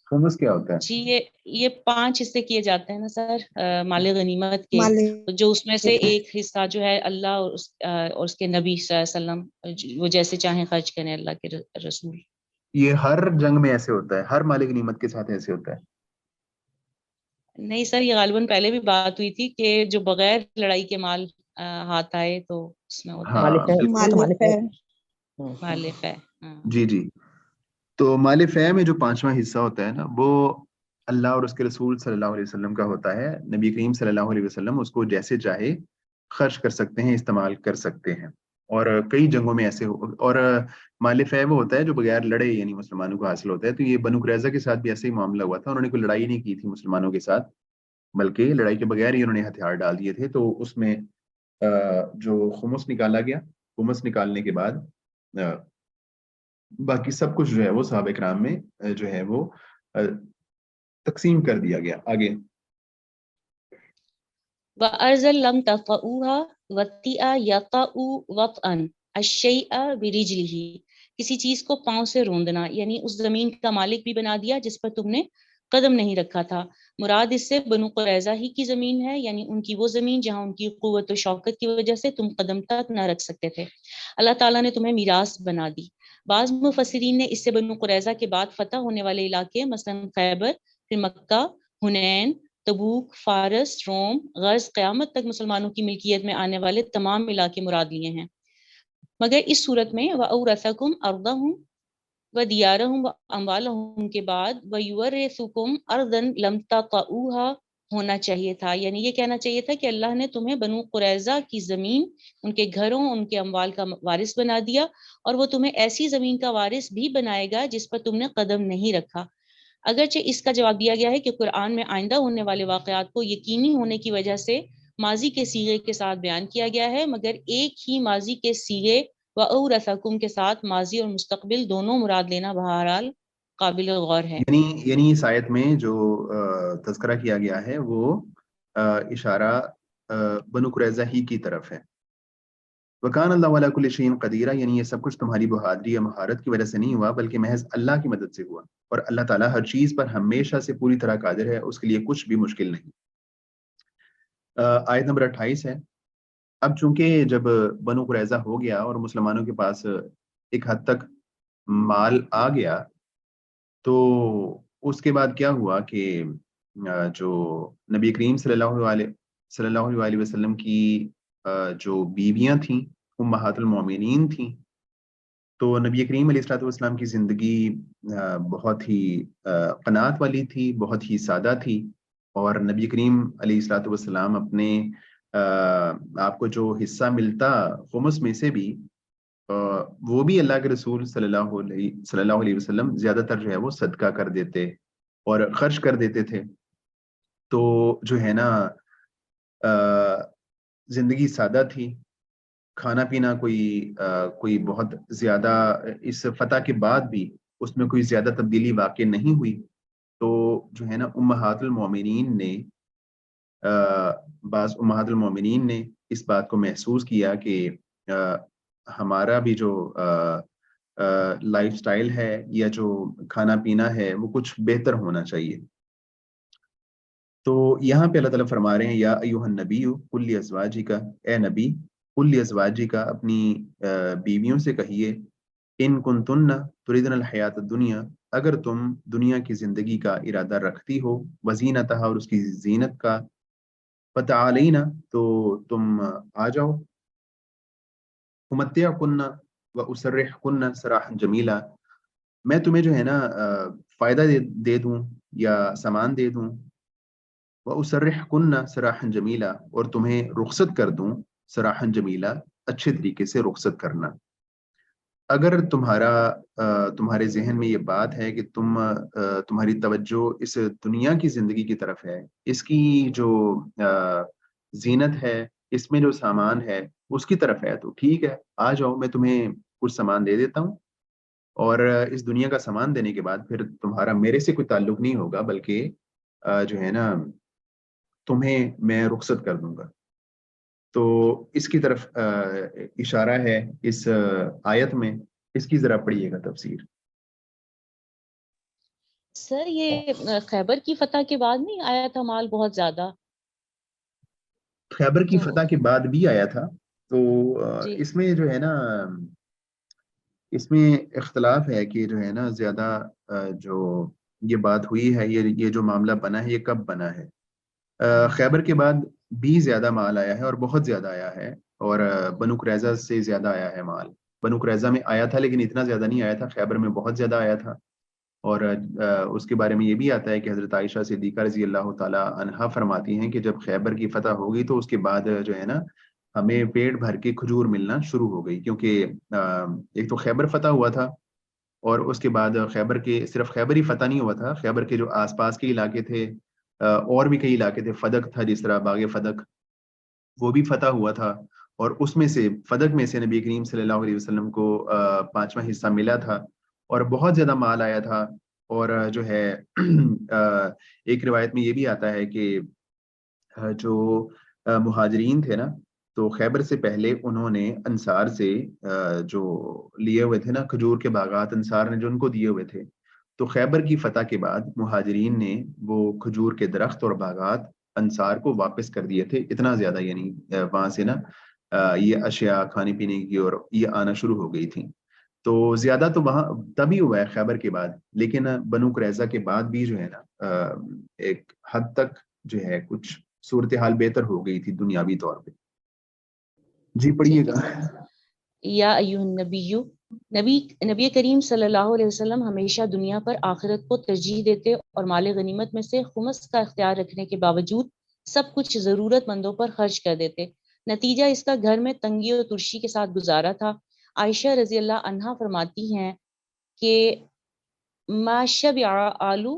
خمس کیا ہوتا ہے؟ جی یہ 5 حصے کیے جاتے ہیں نا سر مال غنیمت کے، جو اس میں سے ایک حصہ جو ہے اللہ اور اس کے نبی صلی اللہ علیہ وسلم وہ جیسے چاہیں خرچ کریں، اللہ کے رسول۔ یہ ہر جنگ میں ایسے ہوتا ہے؟ ہر مال غنیمت کے ساتھ ایسے ہوتا ہے؟ نہیں سر، یہ غالباً پہلے بھی بات ہوئی تھی کہ جو بغیر لڑائی کے مال ہاتھ آئے تو اس میں ہوتا ہے مال فے۔ جی تو مال فے میں جو 5واں حصہ ہوتا ہے نا، وہ اللہ اور اس کے رسول صلی اللہ علیہ وسلم کا ہوتا ہے۔ نبی کریم صلی اللہ علیہ وسلم اس کو جیسے چاہے خرچ کر سکتے ہیں، استعمال کر سکتے ہیں، اور کئی جنگوں میں ایسے اور مال فے وہ ہوتا ہے جو بغیر لڑے یعنی مسلمانوں کو حاصل ہوتا ہے۔ تو یہ بنو قریظہ کے ساتھ بھی ایسے ہی معاملہ ہوا تھا، انہوں نے کوئی لڑائی نہیں کی تھی مسلمانوں کے ساتھ، بلکہ لڑائی کے بغیر ہی انہوں نے ہتھیار ڈال دیے تھے۔ تو اس میں جو خمس نکالا گیا، خمس نکالنے کے بعد باقی سب کچھ جو ہے وہ صحابہ کرام میں جو ہے وہ تقسیم کر دیا گیا۔ آگے وَأَرْضًا لَمْ تَطَئُوهَا وَطِئَ يَطَئُ وَطْئًا الشَّيْءَ بِرِجْلِهِ، کسی چیز کو پاؤں سے روندنا، یعنی اس زمین کا مالک بھی بنا دیا جس پر تم نے قدم نہیں رکھا تھا۔ مراد اس سے بنو قریظہ ہی کی زمین ہے، یعنی ان کی وہ زمین جہاں ان کی قوت و شوکت کی وجہ سے تم قدم تک نہ رکھ سکتے تھے، اللہ تعالیٰ نے تمہیں میراث بنا دی۔ بعض مفسرین نے اس سے بنو قریظہ کے بعد فتح ہونے والے علاقے مثلاً خیبر، پھر مکہ، حنین، تبوک، فارس، روم، غرض قیامت تک مسلمانوں کی ملکیت میں آنے والے تمام علاقے مراد لیے ہیں۔ مگر اس صورت میں وَأَوْرَثَكُمْ أَرْضَهُمْ وَدِيَارَهُمْ وَأَمْوَالَهُمْ کے بعد وَيُوَرِّثُكُمْ أَرْضًا لَمْ تَطَئُوهَا ہونا چاہیے تھا، یعنی یہ کہنا چاہیے تھا کہ اللہ نے تمہیں بنو قریظہ کی زمین، ان کے گھروں، ان کے اموال کا وارث بنا دیا، اور وہ تمہیں ایسی زمین کا وارث بھی بنائے گا جس پر تم نے قدم نہیں رکھا۔ اگرچہ اس کا جواب دیا گیا ہے کہ قرآن میں آئندہ ہونے والے واقعات کو یقینی ہونے کی وجہ سے ماضی کے صیغے کے ساتھ بیان کیا گیا ہے، مگر ایک ہی ماضی کے صیغے وَأَوْرَثَكُمْ کے ساتھ ماضی اور مستقبل دونوں مراد لینا بہرحال قابل غور ہے۔ یعنی اس آیت میں جو تذکرہ کیا گیا ہے وہ اشارہ بنو قریظہ ہی کی طرف ہے۔ وَكَانَ اللَّهُ عَلَىٰ كُلِّ شَيْءٍ قَدِيرًا، یعنی یہ سب کچھ تمہاری بہادری یا مہارت کی وجہ سے نہیں ہوا بلکہ محض اللہ کی مدد سے ہوا، اور اللہ تعالیٰ ہر چیز پر ہمیشہ سے پوری طرح قادر ہے، اس کے لیے کچھ بھی مشکل نہیں۔ آیت نمبر 28 ہے۔ اب چونکہ جب بنو قریظہ ہو گیا اور مسلمانوں کے پاس ایک حد تک مال آ گیا، تو اس کے بعد کیا ہوا کہ جو نبی کریم صلی اللہ علیہ وسلم کی جو بیویاں تھیں امہات المومنین تھیں، تو نبی کریم علیہ الصلوۃ والسلام کی زندگی بہت ہی قناعت والی تھی، بہت ہی سادہ تھی، اور نبی کریم علیہ الصلوۃ والسلام اپنے آپ کو جو حصہ ملتا خمس میں سے بھی وہ بھی اللہ کے رسول صلی اللہ علیہ وسلم زیادہ تر جو ہے وہ صدقہ کر دیتے اور خرچ کر دیتے تھے۔ تو جو ہے نا زندگی سادہ تھی، کھانا پینا کوئی بہت زیادہ اس فتح کے بعد بھی اس میں کوئی زیادہ تبدیلی واقع نہیں ہوئی۔ تو جو ہے نا بعض امہات المومنین نے اس بات کو محسوس کیا کہ ہمارا بھی جو لائف سٹائل ہے یا جو کھانا پینا ہے وہ کچھ بہتر ہونا چاہیے۔ تو یہاں پہ اللہ تعالیٰ فرما رہے ہیں یا ایھا النبی قل لازواجک، اے نبی قل لازواجک اپنی بیویوں سے کہیے، ان کنتن تریدن الحیات الدنیا، اگر تم دنیا کی زندگی کا ارادہ رکھتی ہو، وزینتہا اور اس کی زینت کا، فتعالینا تو تم آ جاؤ، امتعکن واسرحکن سراحا جمیلا، میں تمہیں جو ہے نا فائدہ دے دوں یا سامان دے دوں، واسرحکن سراحا جمیلا، اور تمہیں رخصت کر دوں سراحا جمیلا، اچھے طریقے سے رخصت کرنا۔ اگر تمہارے ذہن میں یہ بات ہے کہ تمہاری توجہ اس دنیا کی زندگی کی طرف ہے، اس کی جو زینت ہے، اس میں جو سامان ہے اس کی طرف ہے، تو ٹھیک ہے، آ جاؤ، میں تمہیں کچھ سامان دے دیتا ہوں، اور اس دنیا کا سامان دینے کے بعد پھر تمہارا میرے سے کوئی تعلق نہیں ہوگا، بلکہ جو ہے نا تمہیں میں رخصت کر دوں گا۔ تو اس کی طرف اشارہ ہے اس آیت میں، اس کی ذرا پڑھیے گا تفسیر۔ سر یہ خیبر کی فتح کے بعد نہیں آیا تھا مال بہت زیادہ؟ خیبر کی فتح کے بعد بھی آیا تھا، تو جی اس میں جو ہے نا اس میں اختلاف ہے کہ جو ہے نا زیادہ جو یہ بات ہوئی ہے، یہ جو معاملہ بنا ہے یہ کب بنا ہے۔ خیبر کے بعد بھی زیادہ مال آیا ہے اور بہت زیادہ آیا ہے، اور بنو قریظہ سے زیادہ آیا ہے مال۔ بنو قریظہ میں آیا تھا لیکن اتنا زیادہ نہیں آیا تھا، خیبر میں بہت زیادہ آیا تھا۔ اور اس کے بارے میں یہ بھی آتا ہے کہ حضرت عائشہ صدیقہ رضی اللہ تعالیٰ عنہا فرماتی ہیں کہ جب خیبر کی فتح ہو گئی تو اس کے بعد جو ہے نا ہمیں پیٹ بھر کے کھجور ملنا شروع ہو گئی، کیونکہ ایک تو خیبر فتح ہوا تھا، اور اس کے بعد خیبر کے صرف خیبر ہی فتح نہیں ہوا تھا، خیبر کے جو آس پاس کے علاقے تھے اور بھی کئی علاقے تھے، فدق تھا جس طرح باغ فدق، وہ بھی فتح ہوا تھا، اور اس میں سے فدق میں سے نبی کریم صلی اللہ علیہ وسلم کو 5واں حصہ ملا تھا، اور بہت زیادہ مال آیا تھا۔ اور جو ہے ایک روایت میں یہ بھی آتا ہے کہ جو مہاجرین تھے نا، تو خیبر سے پہلے انہوں نے انصار سے جو لیے ہوئے تھے نا کھجور کے باغات، انصار نے جو ان کو دیے ہوئے تھے، تو خیبر کی فتح کے بعد مہاجرین نے وہ کھجور کے درخت اور باغات انصار کو واپس کر دیے تھے، اتنا زیادہ، یعنی وہاں سے نا یہ اشیاء کھانے پینے کی اور یہ آنا شروع ہو گئی تھیں۔ تو زیادہ تو وہاں تبھی ہوا ہے خیبر کے بعد، لیکن بنو قریظہ کے بعد بھی جو ہے نا ایک حد تک جو ہے کچھ صورتحال بہتر ہو گئی تھی دنیاوی طور پہ۔ جی پڑھیے گا۔ یا ایھا النبی، نبی کریم صلی اللہ علیہ وسلم ہمیشہ دنیا پر آخرت کو ترجیح دیتے اور مال غنیمت میں سے خمس کا اختیار رکھنے کے باوجود سب کچھ ضرورت مندوں پر خرچ کر دیتے۔ نتیجہ اس کا گھر میں تنگی اور ترشی کے ساتھ گزارا تھا۔ عائشہ رضی اللہ عنہا فرماتی ہیں کہ ما شبع آلو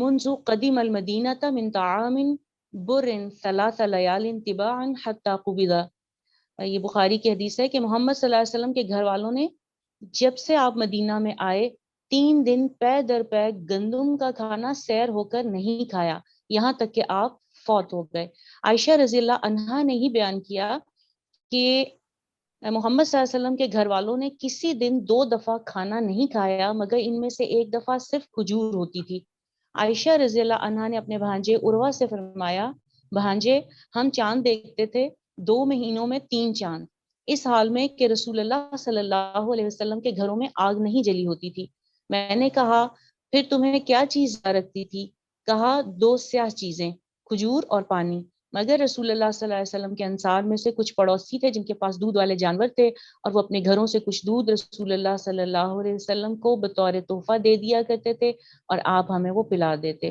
منذ قدم المدينة من طعام بر ثلاث ليال تباعا حتى قبض. یہ بخاری کی حدیث ہے کہ محمد صلی اللہ علیہ وسلم کے گھر والوں نے جب سے آپ مدینہ میں آئے 3 دن پے در پے گندم کا کھانا سیر ہو کر نہیں کھایا یہاں تک کہ آپ فوت ہو گئے. عائشہ رضی اللہ عنہا نے ہی بیان کیا کہ محمد صلی اللہ علیہ وسلم کے گھر والوں نے کسی دن 2 دفعہ کھانا نہیں کھایا مگر ان میں سے ایک دفعہ صرف کھجور ہوتی تھی. عائشہ رضی اللہ عنہا نے اپنے بھانجے عروہ سے فرمایا بھانجے ہم چاند دیکھتے تھے 2 مہینوں میں 3 چاند اس حال میں کہ رسول اللہ صلی اللہ علیہ وسلم کے گھروں میں آگ نہیں جلی ہوتی تھی. میں نے کہا پھر تمہیں کیا چیز رکھتی تھی؟ کہا 2 سیاہ چیزیں کھجور اور پانی. مگر رسول اللہ صلی اللہ علیہ وسلم کے انصار میں سے کچھ پڑوسی تھے جن کے پاس دودھ والے جانور تھے اور وہ اپنے گھروں سے کچھ دودھ رسول اللہ صلی اللہ علیہ وسلم کو بطور تحفہ دے دیا کرتے تھے اور آپ ہمیں وہ پلا دیتے.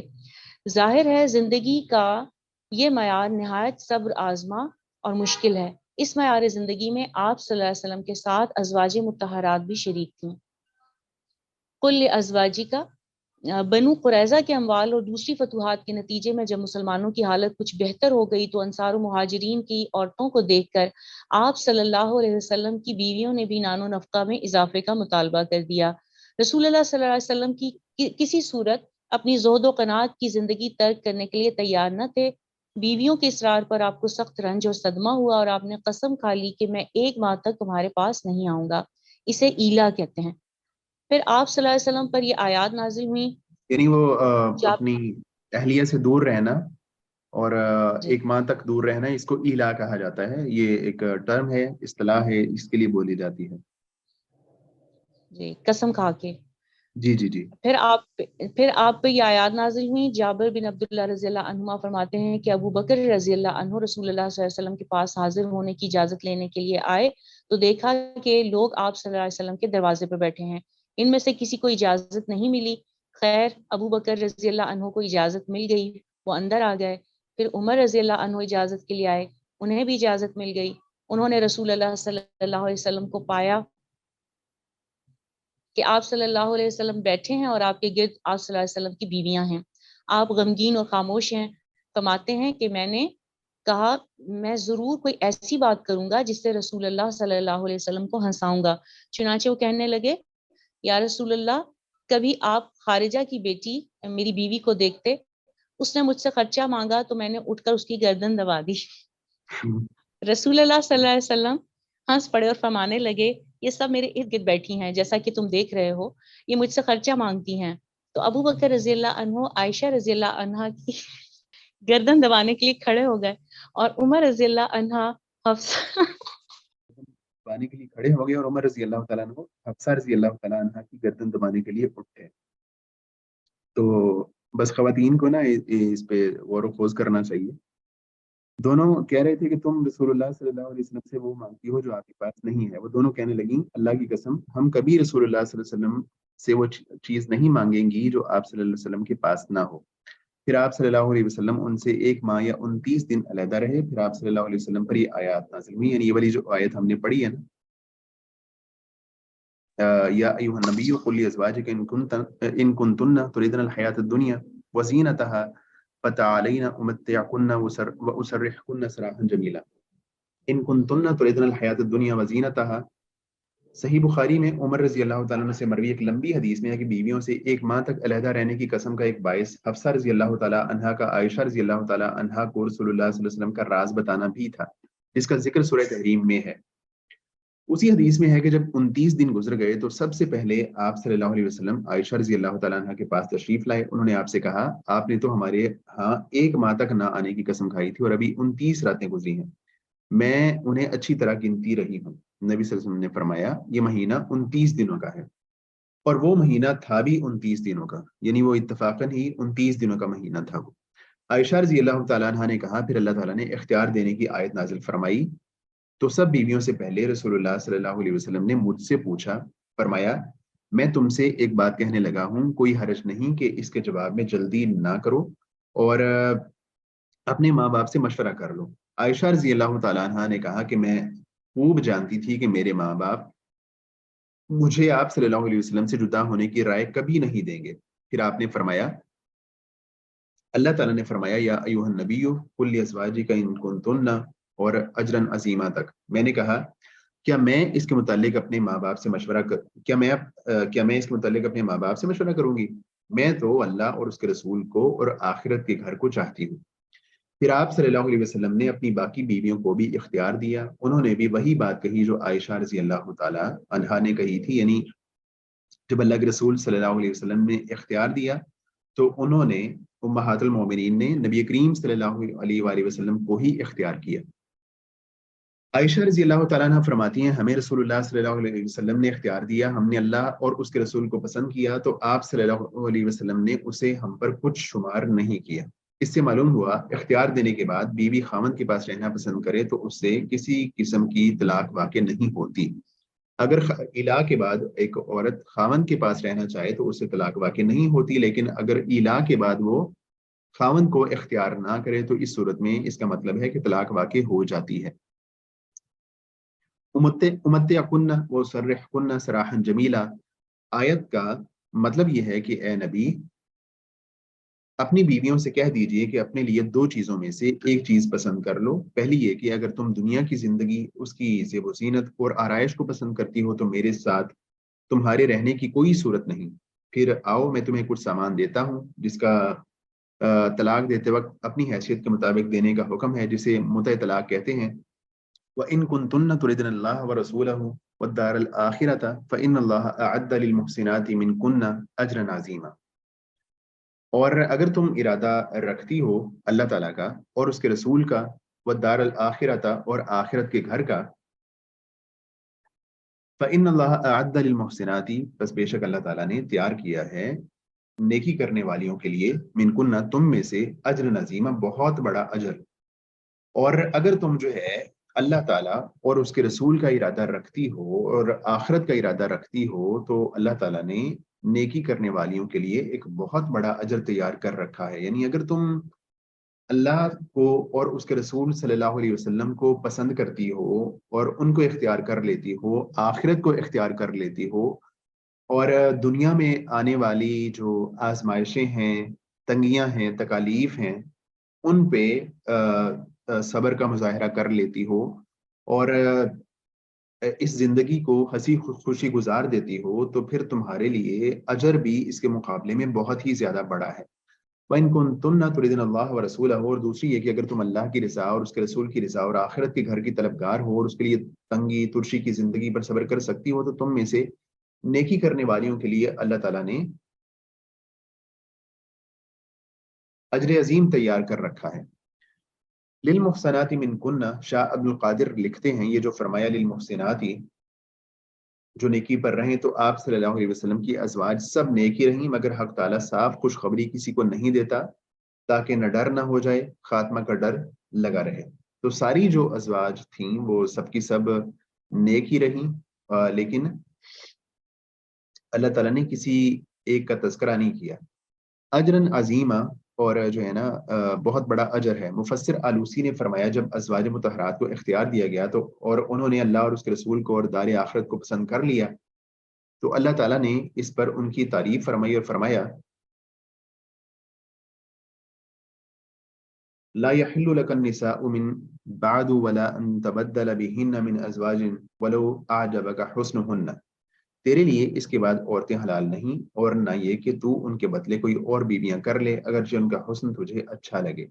ظاہر ہے زندگی کا یہ معیار نہایت صبر آزما اور مشکل ہے. اس معیار زندگی میں آپ صلی اللہ علیہ وسلم کے ساتھ ازواج مطہرات بھی شریک تھیں. کل ازواجی کا بنو قریظہ کے اموال اور دوسری فتوحات کے نتیجے میں جب مسلمانوں کی حالت کچھ بہتر ہو گئی تو انصار و مہاجرین کی عورتوں کو دیکھ کر آپ صلی اللہ علیہ وسلم کی بیویوں نے بھی نان و نفقہ میں اضافے کا مطالبہ کر دیا. رسول اللہ صلی اللہ علیہ وسلم کی کسی صورت اپنی زہد و قناعت کی زندگی ترک کرنے کے لیے تیار نہ تھے. بیویوں کے اصرار پر آپ کو سخت رنج اور صدمہ ہوا اور آپ نے قسم کھا لی کہ میں 1 ماہ تک تمہارے پاس نہیں آؤں گا. اسے ایلا کہتے ہیں. پھر آپ صلی اللہ علیہ وسلم پر یہ آیات نازل ہوئیں یعنی وہ اپنی اہلیہ سے دور رہنا اور 1 ماہ تک دور رہنا اس کو ایلا کہا جاتا ہے. یہ ایک ٹرم ہے اصطلاح ہے اس کے لیے بولی جاتی ہے جی قسم کھا کے. جی جی جی. پھر آپ پہ یہ آیات نازل ہوئی. جابر بن عبداللہ رضی اللہ عنہما فرماتے ہیں کہ ابو بکر رضی اللہ عنہ رسول اللہ صلی اللہ علیہ وسلم کے پاس حاضر ہونے کی اجازت لینے کے لیے آئے تو دیکھا کہ لوگ آپ صلی اللہ علیہ وسلم کے دروازے پہ بیٹھے ہیں. ان میں سے کسی کو اجازت نہیں ملی. خیر ابو بکر رضی اللہ عنہ کو اجازت مل گئی, وہ اندر آ گئے. پھر عمر رضی اللہ عنہ اجازت کے لیے آئے, انہیں بھی اجازت مل گئی. انہوں نے رسول اللہ صلی اللہ علیہ وسلم کو پایا کہ آپ صلی اللہ علیہ وسلم بیٹھے ہیں اور آپ کے گرد آپ صلی اللہ علیہ وسلم کی بیویاں ہیں. آپ غمگین اور خاموش ہیں. فرماتے ہیں کہ میں نے کہا میں ضرور کوئی ایسی بات کروں گا جس سے رسول اللہ صلی اللہ علیہ وسلم کو ہنساؤں گا. چنانچہ وہ کہنے لگے یا رسول اللہ کبھی آپ خارجہ کی بیٹی میری بیوی کو دیکھتے, اس نے مجھ سے خرچہ مانگا تو میں نے اٹھ کر اس کی گردن دبا دی. رسول اللہ صلی اللہ علیہ وسلم ہنس پڑے اور فرمانے لگے یہ سب میرے ارد گرد بیٹھی ہیں جیسا کہ تم دیکھ رہے ہو, یہ مجھ سے خرچہ مانگتی ہیں. تو ابو بکر رضی اللہ عنہ عائشہ رضی اللہ عنہا کی گردن دبانے کے لیے کھڑے ہو گئے اور عمر رضی اللہ عنہا دبانے کے لیے کھڑے ہو گئے اور عمر رضی اللہ تعالیٰ عنہ حفصہ رضی اللہ تعالیٰ عنہ کی گردن دبانے کے لیے اٹھے. تو بس خواتین کو نا اس پہ غور و خوض کرنا چاہیے. دونوں کہہ رہے تھے کہ تم رسول اللہ صلی اللہ علیہ وسلم سے وہ مانگتی ہو جو آپ کے پاس نہیں ہے. وہ دونوں کہنے لگیں اللہ کی قسم ہم کبھی رسول اللہ صلی اللہ علیہ وسلم سے وہ چیز نہیں مانگیں گی جو آپ صلی اللہ علیہ وسلم کے پاس نہ ہو. پھر آپ صلی اللہ علیہ وسلم ان سے 1 ماہ یا 29 دن علیحدہ رہے. پھر آپ صلی اللہ علیہ وسلم پر یہ آیات نازل ہوئی, یعنی یہ والی جو آیت ہم نے پڑھی ہے نا یا ایھا النبی قل لازواجک ان کنتن تریدن الحیاۃ الدنیا وزینتها فتعالین امتعکن واسرحکن سراحا جمیلا. ان کنتن تریدن الحیاۃ الدنیا وزینتها. صحیح بخاری میں عمر رضی اللہ تعالیٰ عنہ سے مروی ایک لمبی حدیث میں ہے کہ بیویوں سے 1 ماہ تک علیحدہ رہنے کی قسم کا ایک باعث حفصہ رضی اللہ تعالیٰ عنہا کا عائشہ رضی اللہ تعالیٰ عنہا کو رسول اللہ صلی اللہ علیہ وسلم کا راز بتانا بھی تھا, جس کا ذکر سورہ تحریم میں ہے. اسی حدیث میں ہے کہ جب 29 دن گزر گئے تو سب سے پہلے آپ صلی اللہ علیہ وسلم عائشہ رضی اللہ تعالیٰ عنہ کے پاس تشریف لائے. انہوں نے آپ سے کہا آپ نے تو ہمارے ہاں 1 ماہ تک نہ آنے کی قسم کھائی تھی اور ابھی 29 راتیں گزری ہیں, میں انہیں اچھی طرح گنتی رہی ہوں. نبی صلی اللہ علیہ وسلم نے فرمایا یہ مہینہ 29 دنوں کا ہے اور وہ مہینہ تھا بھی 29 دنوں کا, یعنی وہ اتفاقاً ہی 29 دنوں کا مہینہ تھا. وہ عائشہ رضی اللہ تعالیٰ عنہ نے کہا پھر اللہ تعالیٰ نے اختیار دینے کی آیت نازل فرمائی تو سب بیویوں سے پہلے رسول اللہ صلی اللہ علیہ وسلم نے مجھ سے پوچھا, فرمایا میں تم سے ایک بات کہنے لگا ہوں, کوئی حرج نہیں کہ اس کے جواب میں جلدی نہ کرو اور اپنے ماں باپ سے مشورہ کر لو. عائشہ رضی اللہ تعالیٰ عنہ نے کہا کہ میں خوب جانتی تھی کہ میرے ماں باپ مجھے آپ صلی اللہ علیہ وسلم سے جدا ہونے کی رائے کبھی نہیں دیں گے۔ پھر آپ نے فرمایا، اللہ تعالیٰ نے فرمایا، یا ایھا النبی قل لازواجک ان کنتن، اور اجرا عظیما تک۔ میں نے کہا کیا میں اس کے متعلق اپنے ماں باپ سے مشورہ کیا میں اس کے متعلق اپنے ماں باپ سے مشورہ کروں گی؟ میں تو اللہ اور اس کے رسول کو اور آخرت کے گھر کو چاہتی ہوں۔ پھر آپ صلی اللہ علیہ وسلم نے اپنی باقی بیویوں کو بھی اختیار دیا، انہوں نے بھی وہی بات کہی جو عائشہ رضی اللہ تعالیٰ عنہا نے کہی تھی، یعنی جب اللہ کے رسول صلی اللہ علیہ وسلم نے اختیار دیا تو انہوں نے، امہات المومنین نے، نبی کریم صلی اللہ علیہ وآلہ وسلم کو ہی اختیار کیا۔ عائشہ رضی اللہ تعالیٰ عنہ فرماتی ہیں، ہمیں رسول اللہ صلی اللہ علیہ وسلم نے اختیار دیا، ہم نے اللہ اور اس کے رسول کو پسند کیا تو آپ صلی اللہ علیہ وسلم نے اسے ہم پر کچھ شمار نہیں کیا۔ اس سے معلوم ہوا اختیار دینے کے بعد بیوی خاوند کے پاس رہنا پسند کرے تو اس سے کسی قسم کی طلاق واقع نہیں ہوتی۔ اگر الا کے بعد ایک عورت خاوند کے پاس رہنا چاہے تو اس سے طلاق واقع نہیں ہوتی، لیکن اگر الا کے بعد وہ خاوند کو اختیار نہ کرے تو اس صورت میں اس کا مطلب ہے کہ طلاق واقع ہو جاتی ہے۔ امتعکن وسرحکن سراحا جمیلا، آیت کا مطلب یہ ہے کہ اے نبی اپنی بیویوں سے کہہ دیجئے کہ اپنے لیے دو چیزوں میں سے ایک چیز پسند کر لو۔ پہلی یہ کہ اگر تم دنیا کی زندگی، اس کی زیب و زینت اور آرائش کو پسند کرتی ہو تو میرے ساتھ تمہارے رہنے کی کوئی صورت نہیں، پھر آؤ میں تمہیں کچھ سامان دیتا ہوں جس کا طلاق دیتے وقت اپنی حیثیت کے مطابق دینے کا حکم ہے، جسے متع طلاق کہتے ہیں۔ وَإِن كُنتُنَّ تُرِدْنَ اللَّهَ وَرَسُولَهُ وَالدَّارَ الْآخِرَةَ فَإِنَّ اللَّهَ أَعَدَّ لِلْمُحْسِنَاتِ مِنكُنَّ أَجْرًا عَظِيمًا، اور اگر تم ارادہ رکھتی ہو اللہ تعالیٰ کا اور اس کے رسول کا، والدار الآخرۃ، اور آخرت کے گھر کا، فإن اللہ أعد للمحسنات، بس بے شک اللہ تعالیٰ نے تیار کیا ہے نیکی کرنے والیوں کے لیے، منکن، تم میں سے، اجر عظیما، بہت بڑا اجر۔ اور اگر تم جو ہے اللہ تعالیٰ اور اس کے رسول کا ارادہ رکھتی ہو اور آخرت کا ارادہ رکھتی ہو تو اللہ تعالیٰ نے نیکی کرنے والیوں کے لیے ایک بہت بڑا اجر تیار کر رکھا ہے۔ یعنی اگر تم اللہ کو اور اس کے رسول صلی اللہ علیہ وسلم کو پسند کرتی ہو اور ان کو اختیار کر لیتی ہو، آخرت کو اختیار کر لیتی ہو، اور دنیا میں آنے والی جو آزمائشیں ہیں، تنگیاں ہیں، تکالیف ہیں، ان پہ صبر کا مظاہرہ کر لیتی ہو، اور اس زندگی کو ہنسی خوشی گزار دیتی ہو، تو پھر تمہارے لیے اجر بھی اس کے مقابلے میں بہت ہی زیادہ بڑا ہے۔ وَإِن كُنتُنَّ تُرِدْنَ اللَّهَ وَرَسُولَهُ، اور دوسری یہ کہ اگر تم اللہ کی رضا اور اس کے رسول کی رضا اور آخرت کے گھر کی طلبگار ہو اور اس کے لیے تنگی ترشی کی زندگی پر صبر کر سکتی ہو، تو تم میں سے نیکی کرنے والیوں کے لیے اللہ تعالیٰ نے اجر عظیم تیار کر رکھا ہے۔ للمحسنات منکن، شاہ عبد القادر لکھتے ہیں یہ جو فرمایا للمحسنات، جو نیکی پر رہیں، تو آپ صلی اللہ علیہ وسلم کی ازواج سب نیکی رہیں، مگر حق تعالیٰ صاف خوشخبری کسی کو نہیں دیتا تاکہ نہ ڈر نہ ہو جائے، خاتمہ کا ڈر لگا رہے۔ تو ساری جو ازواج تھیں وہ سب کی سب نیکی رہیں، لیکن اللہ تعالیٰ نے کسی ایک کا تذکرہ نہیں کیا۔ اجرن عظیمہ، اور جو ہے نا بہت بڑا اجر ہے۔ مفسر آلوسی نے فرمایا جب ازواج مطہرات کو اختیار دیا گیا تو اور انہوں نے اللہ اور اس کے رسول کو اور دار آخرت کو پسند کر لیا تو اللہ تعالیٰ نے اس پر ان کی تعریف فرمائی اور فرمایا لا يحل لك النساء من بعد ولا ان تبدل بهن من ازواج ولو اعجبك حسنهن، تیرے لیے اس کے بعد عورتیں حلال نہیں، اور نہ یہ کہ تو ان کے بدلے کوئی اور بیویاں کر لے اگرچہ ان کا حسن تجھے اچھا لگے۔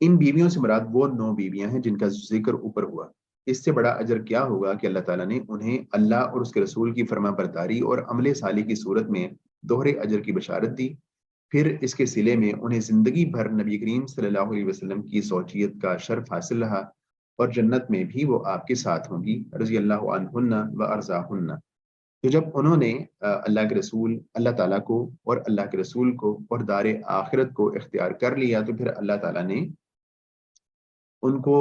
ان بیویوں سے مراد وہ 9 بیویاں ہیں جن کا ذکر اوپر ہوا۔ اس سے بڑا اجر کیا ہوگا کہ اللہ تعالیٰ نے انہیں اللہ اور اس کے رسول کی فرما برداری اور عمل صالح کی صورت میں دوہرے اجر کی بشارت دی، پھر اس کے صلے میں انہیں زندگی بھر نبی کریم صلی اللہ علیہ وسلم کی زوجیت کا شرف حاصل رہا، اور جنت میں بھی وہ آپ کے ساتھ ہوں گی، رضی اللہ عنہن و ارضاہن۔ تو جب انہوں نے اللہ کے رسول، اللہ تعالیٰ کو اور اللہ کے رسول کو اور دار آخرت کو اختیار کر لیا تو پھر اللہ تعالیٰ نے ان کو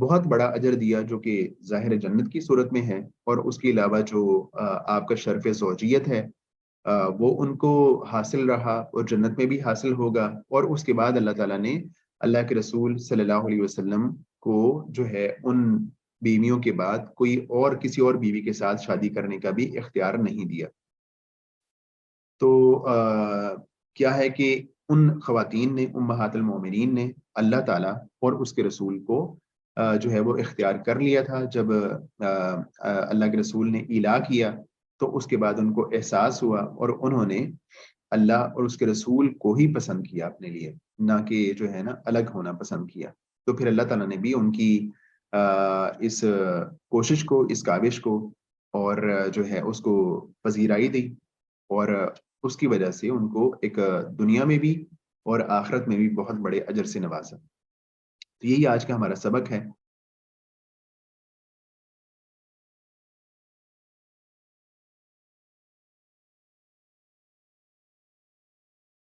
بہت بڑا اجر دیا جو کہ ظاہر جنت کی صورت میں ہے، اور اس کے علاوہ جو آپ کا شرف زوجیت ہے وہ ان کو حاصل رہا اور جنت میں بھی حاصل ہوگا۔ اور اس کے بعد اللہ تعالیٰ نے اللہ کے رسول صلی اللہ علیہ وسلم کو جو ہے ان بیویوں کے بعد کوئی اور کسی اور بیوی کے ساتھ شادی کرنے کا بھی اختیار نہیں دیا۔ تو کیا ہے کہ ان خواتین نے، امہات المومنین نے اللہ تعالیٰ اور اس کے رسول کو جو ہے وہ اختیار کر لیا تھا۔ جب اللہ کے رسول نے ایلا کیا تو اس کے بعد ان کو احساس ہوا اور انہوں نے اللہ اور اس کے رسول کو ہی پسند کیا اپنے لیے، نہ کہ جو ہے نا الگ ہونا پسند کیا۔ تو پھر اللہ تعالیٰ نے بھی ان کی اس کوشش کو، اس کاوش کو اور جو ہے اس کو پذیرائی دی، اور اس کی وجہ سے ان کو ایک دنیا میں بھی اور آخرت میں بھی بہت بڑے اجر سے نوازا۔ تو یہی آج کا ہمارا سبق ہے